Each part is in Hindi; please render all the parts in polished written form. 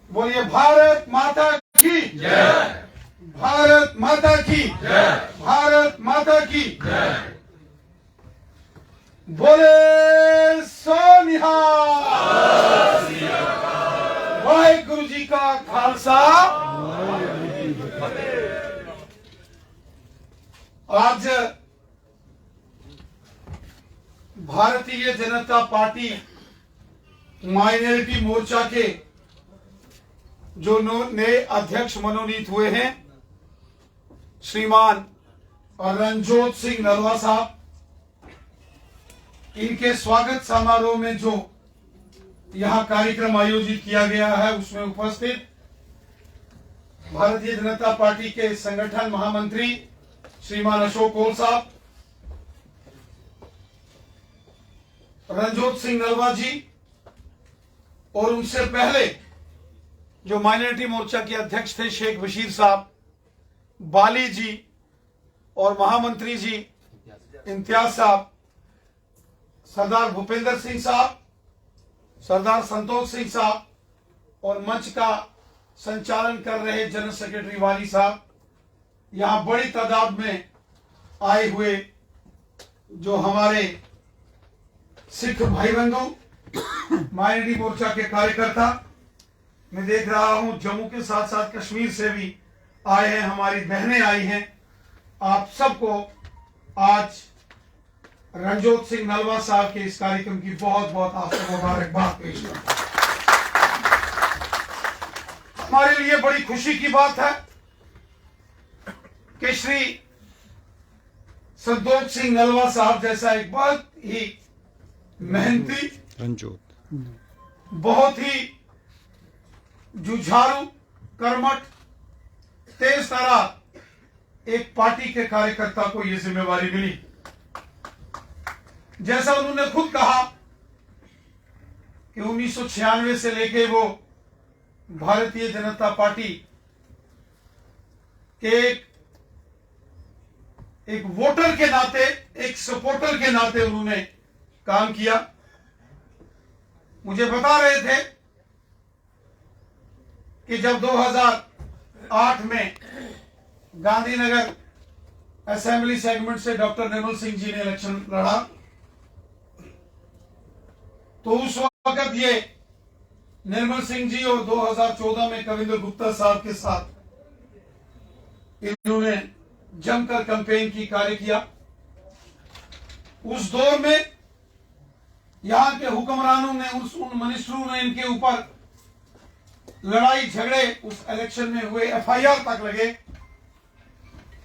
बोलिए भारत माता की जय, भारत माता की जय, भारत माता की जय। बोले सोनिहाल। वाहेगुरु जी का खालसा। आज भारतीय जनता पार्टी माइनॉरिटी मोर्चा के जो नए अध्यक्ष मनोनीत हुए हैं, श्रीमान रणजोत सिंह नलवा साहब, इनके स्वागत समारोह में जो यहां कार्यक्रम आयोजित किया गया है, उसमें उपस्थित भारतीय जनता पार्टी के संगठन महामंत्री श्रीमान अशोक कौल साहब, रणजोत सिंह नलवा जी, और उनसे पहले जो माइनॉरिटी मोर्चा के अध्यक्ष थे शेख बशीर साहब, बाली जी और महामंत्री जी इम्तियाज साहब, सरदार भूपेंद्र सिंह साहब, सरदार संतोष सिंह साहब, और मंच का संचालन कर रहे जनरल सेक्रेटरी वाली साहब, यहां बड़ी तादाद में आए हुए जो हमारे सिख भाई बंधु माइनॉरिटी मोर्चा के कार्यकर्ता, मैं देख रहा हूं जम्मू के साथ साथ कश्मीर से भी आए हैं, हमारी बहनें आई हैं। आप सबको आज रणजोत सिंह नलवा साहब के इस कार्यक्रम की बहुत बहुत आपको मुबारकबाद पेश करता हूं। हमारे लिए बड़ी खुशी की बात है कि श्री संतोष सिंह नलवा साहब जैसा एक बहुत ही मेहनती, रंजोत, बहुत ही जुझारू, कर्मठ, तेज तरार एक पार्टी के कार्यकर्ता को यह जिम्मेवारी मिली। जैसा उन्होंने खुद कहा कि 1996 से लेके वो भारतीय जनता पार्टी के एक वोटर के नाते, एक सपोर्टर के नाते उन्होंने काम किया। मुझे बता रहे थे कि जब 2008 में गांधीनगर असेंबली सेगमेंट से डॉक्टर निर्मल सिंह जी ने इलेक्शन लड़ा, तो उस वक्त ये निर्मल सिंह जी और 2014 में कविंद्र गुप्ता साहब के साथ इन्होंने जमकर कैंपेन की, कार्य किया। उस दौर में यहां के हुक्मरानों ने, उन मिनिस्टरों ने इनके ऊपर लड़ाई झगड़े उस इलेक्शन में हुए, एफआईआर तक लगे,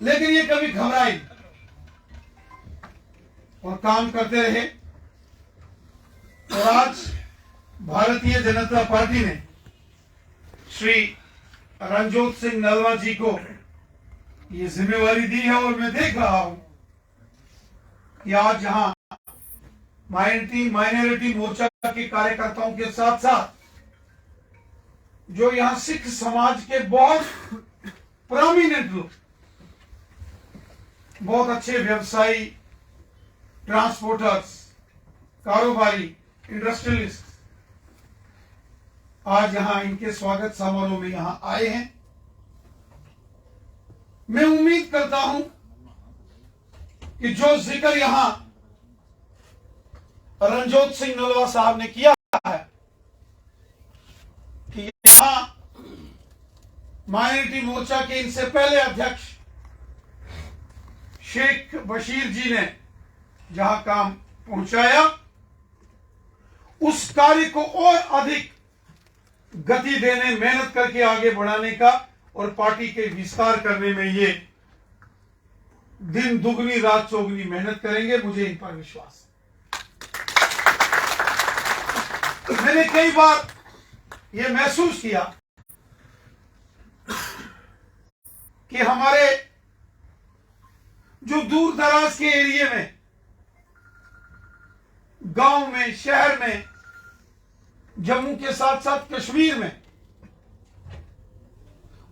लेकिन ये कभी घबराए नहीं और काम करते रहे। और आज भारतीय जनता पार्टी ने श्री रणजोत सिंह नलवा जी को ये जिम्मेवारी दी है, और मैं देख रहा हूं कि आज यहां माइनॉरिटी मोर्चा के कार्यकर्ताओं के साथ साथ जो यहां सिख समाज के बहुत प्रोमिनेंट लोग, बहुत अच्छे व्यवसायी, ट्रांसपोर्टर्स, कारोबारी, इंडस्ट्रियलिस्ट आज यहां इनके स्वागत समारोह में यहां आए हैं। मैं उम्मीद करता हूं कि जो जिक्र यहां रणजोत सिंह नलवा साहब ने किया है कि यहां माइनॉरिटी मोर्चा के इनसे पहले अध्यक्ष शेख बशीर जी ने जहां काम पहुंचाया, उस कार्य को और अधिक गति देने, मेहनत करके आगे बढ़ाने का और पार्टी के विस्तार करने में ये दिन दुगनी रात चौगनी मेहनत करेंगे, मुझे इन पर विश्वास है। मैंने कई बार ये महसूस किया कि हमारे जो दूर दराज के एरिया में, गांव में, शहर में, जम्मू के साथ साथ कश्मीर में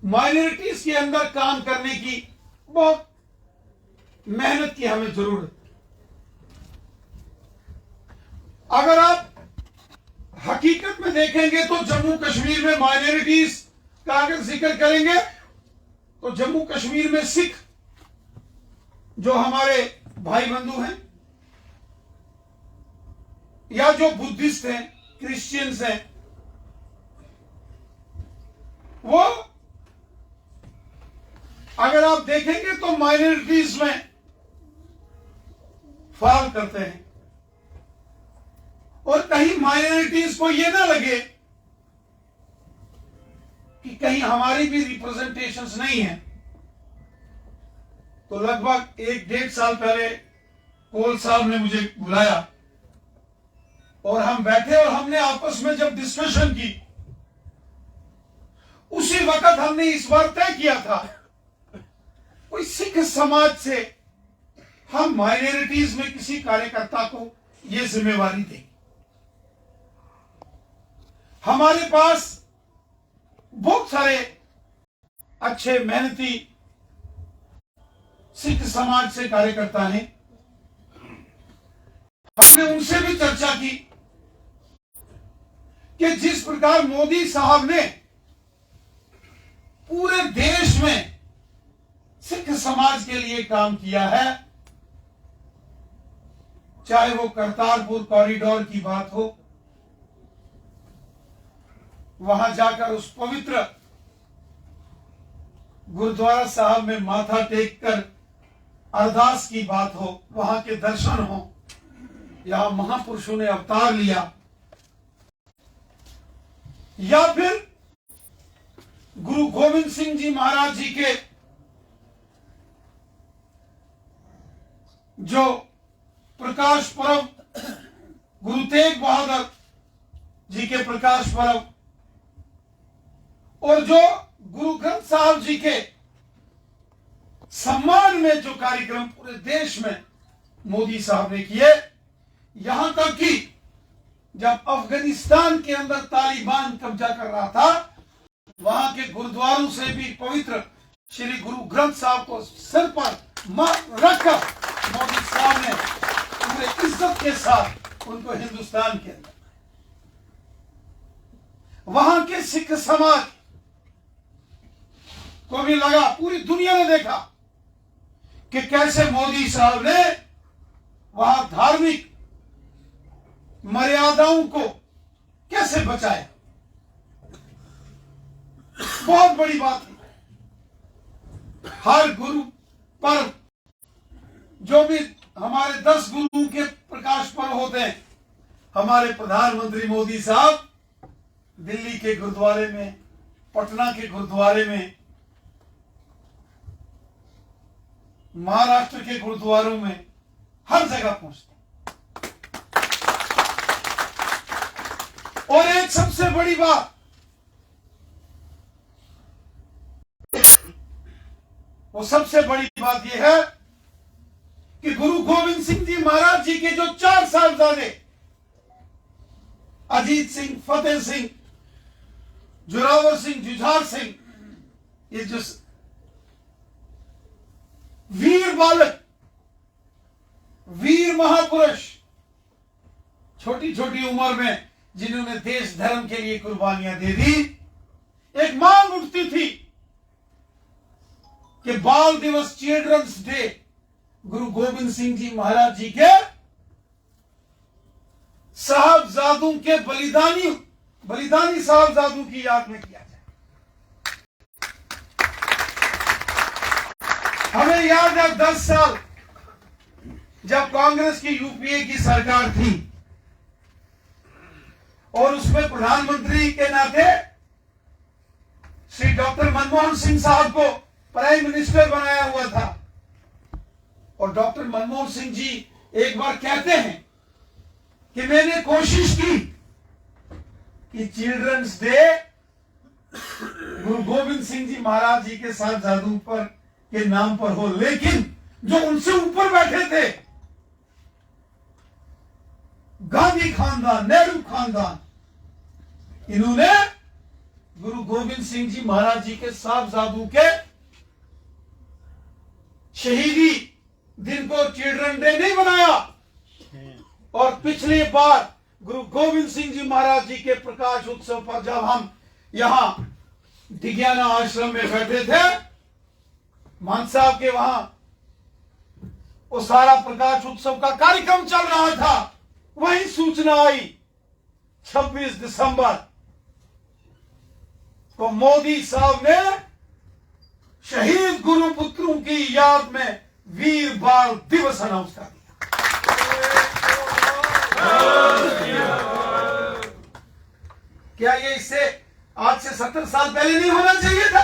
माइनॉरिटीज के अंदर काम करने की बहुत मेहनत की हमें जरूरत। अगर आप हकीकत में देखेंगे तो जम्मू कश्मीर में माइनॉरिटीज का अगर जिक्र करेंगे तो जम्मू कश्मीर में सिख जो हमारे भाई बंधु हैं या जो बुद्धिस्ट हैं, क्रिश्चियंस हैं, वो अगर आप देखेंगे तो माइनॉरिटीज में फॉल करते हैं। और कहीं माइनॉरिटीज को यह ना लगे कि कहीं हमारी भी रिप्रेजेंटेशंस नहीं है, तो लगभग 1-1.5 साल पहले कोल साहब ने मुझे बुलाया और हम बैठे और हमने आपस में जब डिस्कशन की, उसी वक्त हमने इस बार तय किया था कोई सिख समाज से हम माइनॉरिटीज में किसी कार्यकर्ता को यह जिम्मेवारी दें। हमारे पास बहुत सारे अच्छे मेहनती सिख समाज से कार्यकर्ता हैं। हमने उनसे भी चर्चा की कि जिस प्रकार मोदी साहब ने पूरे देश में सिख समाज के लिए काम किया है, चाहे वो करतारपुर कॉरिडोर की बात हो, वहां जाकर उस पवित्र गुरुद्वारा साहब में माथा टेक कर अरदास की बात हो, वहां के दर्शन हो, या महापुरुषों ने अवतार लिया, या फिर गुरु गोविंद सिंह जी महाराज जी के जो प्रकाश पर्व, गुरु तेग बहादुर जी के प्रकाश पर्व, और जो गुरु ग्रंथ साहब जी के सम्मान में जो कार्यक्रम पूरे देश में मोदी साहब ने किए, यहां तक कि जब अफगानिस्तान के अंदर तालिबान कब्जा कर रहा था, वहां के गुरुद्वारों से भी पवित्र श्री गुरु ग्रंथ साहब को सिर पर रखकर मोदी साहब ने पूरे इज्जत के साथ उनको हिंदुस्तान के अंदर, वहां के सिख समाज को भी लगा, पूरी दुनिया ने देखा कि कैसे मोदी साहब ने वहां धार्मिक मर्यादाओं को कैसे बचाया। बहुत बड़ी बात है। हर गुरु पर्व जो भी हमारे 10 गुरु के प्रकाश पर्व होते हैं, हमारे प्रधानमंत्री मोदी साहब दिल्ली के गुरुद्वारे में, पटना के गुरुद्वारे में, महाराष्ट्र के गुरुद्वारों में, हर जगह पहुंचते। और एक सबसे बड़ी बात, वो सबसे बड़ी बात यह है कि गुरु गोविंद सिंह जी महाराज जी के जो 4 साहबजादे, अजीत सिंह, फतेह सिंह, जोरावर सिंह, जुझार सिंह, ये जो वीर बालक, वीर महापुरुष, छोटी छोटी उम्र में जिन्होंने देश धर्म के लिए कुर्बानियां दे दी, एक मांग उठती थी कि बाल दिवस, चिल्ड्रंस डे, गुरु गोविंद सिंह जी महाराज जी के साहबजादों के बलिदानी साहबजादों की याद में किया जाए। हमें याद है 10 साल जब कांग्रेस की यूपीए की सरकार थी और उसमें प्रधानमंत्री के नाते श्री डॉक्टर मनमोहन सिंह साहब को प्राइम मिनिस्टर बनाया हुआ था, और डॉक्टर मनमोहन सिंह जी एक बार कहते हैं कि मैंने कोशिश की कि चिल्ड्रंस डे गुरु गोविंद सिंह जी महाराज जी के साहबजादों पर के नाम पर हो, लेकिन जो उनसे ऊपर बैठे थे, गांधी खानदान, नेहरू खानदान, इन्होंने गुरु गोविंद सिंह जी महाराज जी के साहबजादों के शहीदी दिन को चिल्ड्रन डे नहीं बनाया। और पिछली बार गुरु गोविंद सिंह जी महाराज जी के प्रकाश उत्सव पर जब हम यहां दिग्याना आश्रम में बैठे थे, मान साहब के वहां वो सारा प्रकाश उत्सव का कार्यक्रम चल रहा था, वही सूचना आई 26 दिसंबर को मोदी साहब ने शहीद गुरु पुत्रों की याद में वीर बाल दिवस अनाउंस कर दिया। क्या ये इससे आज से 70 साल पहले नहीं होना चाहिए था?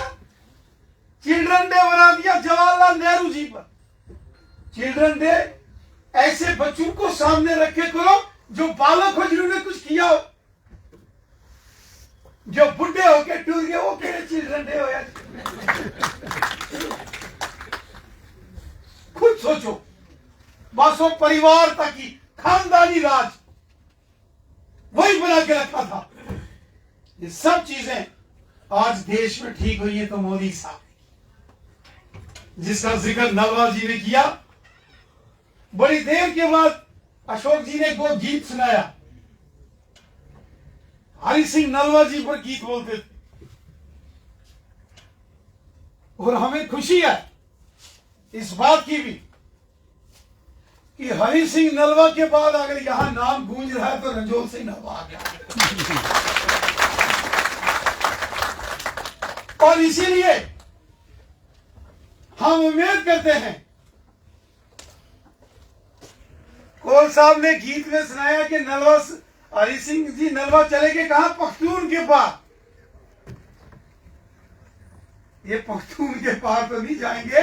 चिल्ड्रन डे बना दिया जवाहरलाल नेहरू जी पर। चिल्ड्रन डे ऐसे बच्चों को सामने रखे करो जो बालक हो, जिन्होंने कुछ किया हो। जो बुढ़े होके टूर गए वो केड़े चिल्ड्रन डे हो यार। खुद सोचो, बस वो परिवार तक ही खानदानी राज वही बना के रखा था। ये सब चीजें आज देश में ठीक हुई है तो मोदी साहब, जिसका जिक्र नलवा जी ने किया। बड़ी देर के बाद अशोक जी ने को गीत सुनाया, हरि सिंह नलवा जी पर गीत बोलते थे, और हमें खुशी है इस बात की भी कि हरि सिंह नलवा के बाद अगर यहां नाम गूंज रहा है तो रणजोत सिंह नलवा आ गया। और इसीलिए हम उम्मीद करते हैं, कोल साहब ने गीत में सुनाया कि नलवा हरि सिंह जी नलवा चले गए कहां? पख्तून के पार। ये पख्तून के पार तो नहीं जाएंगे,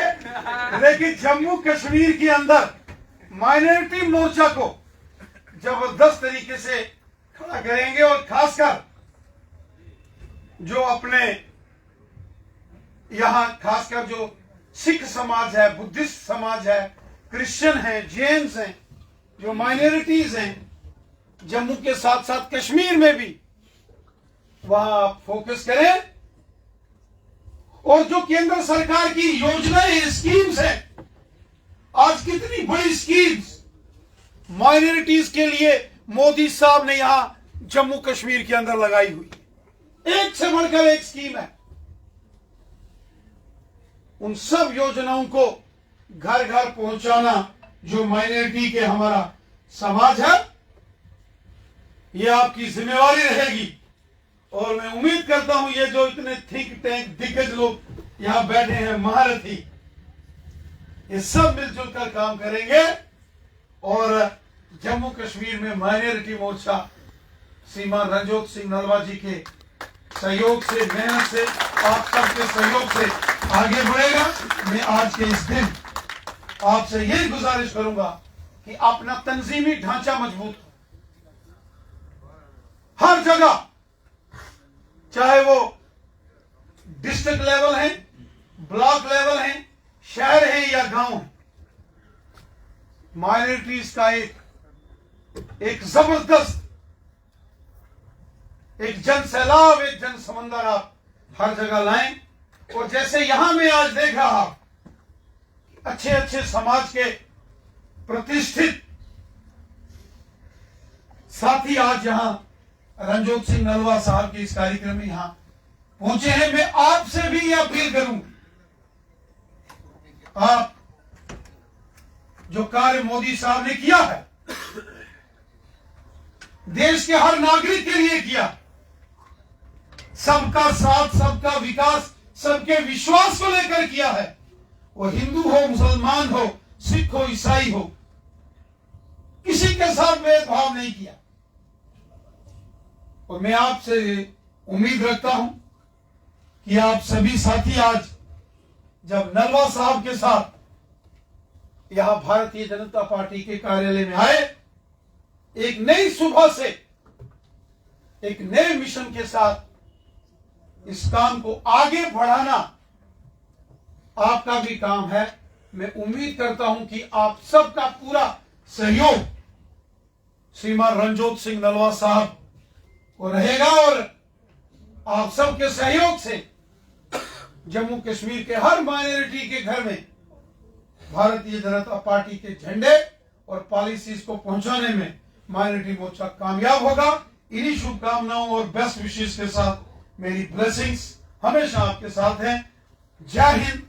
लेकिन जम्मू कश्मीर के अंदर माइनॉरिटी मोर्चा को जबरदस्त तरीके से खड़ा करेंगे। और खासकर जो अपने यहां खासकर जो सिख समाज है, बुद्धिस्ट समाज है, क्रिश्चियन है, जैन्स हैं, जो माइनॉरिटीज हैं जम्मू के साथ साथ कश्मीर में भी, वहां आप फोकस करें। और जो केंद्र सरकार की योजनाएं, स्कीम्स हैं, आज कितनी बड़ी स्कीम्स माइनॉरिटीज के लिए मोदी साहब ने यहां जम्मू कश्मीर के अंदर लगाई हुई है। एक से बढ़कर एक स्कीम है। उन सब योजनाओं को घर घर पहुंचाना जो माइनॉरिटी के हमारा समाज है, ये आपकी जिम्मेवारी रहेगी। और मैं उम्मीद करता हूं ये जो इतने थिंक टैंक दिग्गज लोग यहां बैठे हैं, महारथी, ये सब मिलजुल कर काम करेंगे और जम्मू कश्मीर में माइनॉरिटी मोर्चा श्रीमान रणजोत सिंह नलवा जी के सहयोग से, मेहनत से, आप सबके सहयोग से आगे बढ़ेगा। मैं आज के इस दिन आपसे यही गुजारिश करूंगा कि अपना तंजीमी ढांचा मजबूत हो। हर जगह, चाहे वो डिस्ट्रिक्ट लेवल है, ब्लॉक लेवल है, शहर है या गांव है, माइनॉरिटीज का एक जबरदस्त एक जन सैलाब, एक जन समंदर आप हर जगह लाएं। और जैसे यहां मैं आज देख रहा, अच्छे अच्छे समाज के प्रतिष्ठित साथी आज यहां रणजोत सिंह नलवा साहब के इस कार्यक्रम में यहां पहुंचे हैं। मैं आपसे भी यह अपील करूं, आप जो कार्य मोदी साहब ने किया है, देश के हर नागरिक के लिए किया, सबका साथ, सबका विकास, सबके विश्वास को लेकर किया है। वो हिंदू हो, मुसलमान हो, सिख हो, ईसाई हो, किसी के साथ भेदभाव नहीं किया। और मैं आपसे उम्मीद रखता हूं कि आप सभी साथी आज जब नलवा साहब के साथ यहां भारतीय जनता पार्टी के कार्यालय में आए, एक नई सुबह से, एक नए मिशन के साथ इस काम को आगे बढ़ाना आपका भी काम है। मैं उम्मीद करता हूं कि आप सबका पूरा सहयोग श्रीमान रणजोत सिंह नलवा साहब को रहेगा और आप सबके सहयोग से जम्मू कश्मीर के हर माइनॉरिटी के घर में भारतीय जनता पार्टी के झंडे और पॉलिसीज को पहुंचाने में माइनॉरिटी मोर्चा कामयाब होगा। इन्हीं शुभकामनाओं और बेस्ट विशेष के साथ मेरी ब्लेसिंग्स हमेशा आपके साथ हैं। जय हिंद,